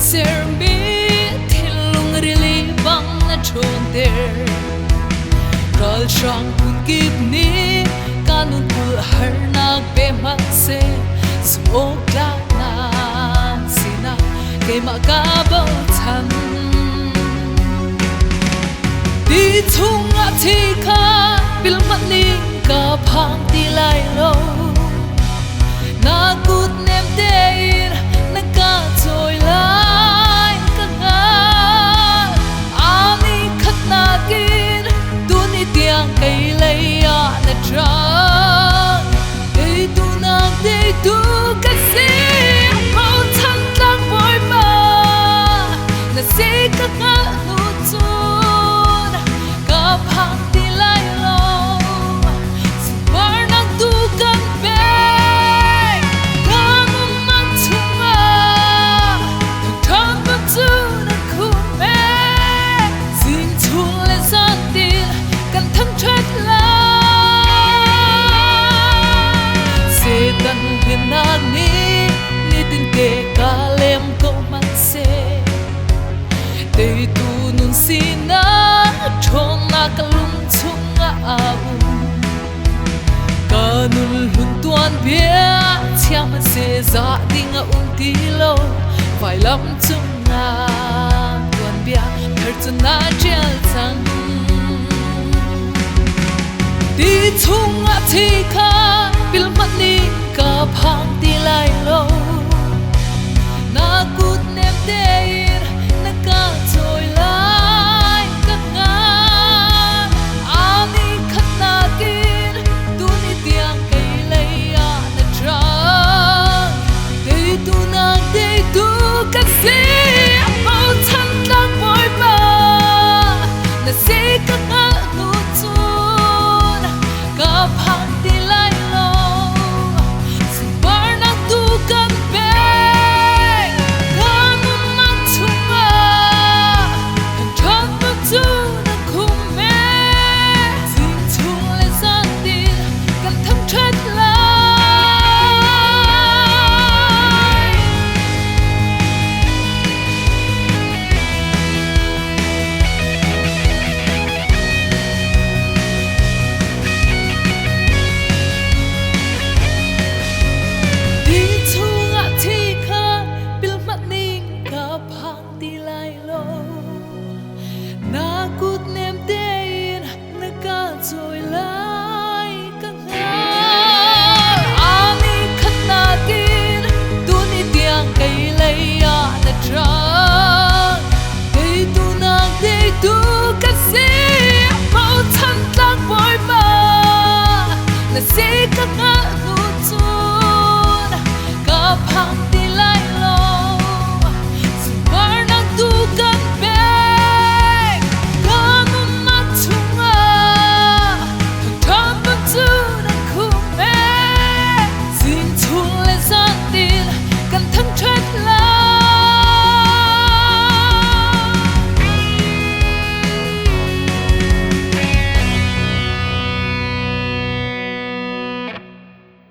ser mi thiên lung rili bang na chon ter kal sang kun kip ni kanun pu har na pe ma se so kla na sina ke ma ka bo chan đi chung a thi kha bil man ni ka phang ti lai lo na gut nem te in na ka choi lai ka nga ani khat na kin tu ni tiang kai lai ya na tra dei tu na dei tu ka se mo chan lang boy ma na se ka nga nu chun ka phang ti lai lo war na tu kan pe Dei tu nun sina chon na kalung chunga au kanul hun tuan bia chiam se za dinga ti lo vai lam chunga tuan bia her chuna chel chang đi chunga thi kha bil mat ni ka phang ti lai lo na kut nem te na ka choi lai ka nga ani khat na kin tu ni tiang kai lai ya na tra dei tu na dei tu ka se mo chan lang boy ba na se ka nga nu chun ka phang ti lai lo sin bar na tu kan pe Good name day in the God's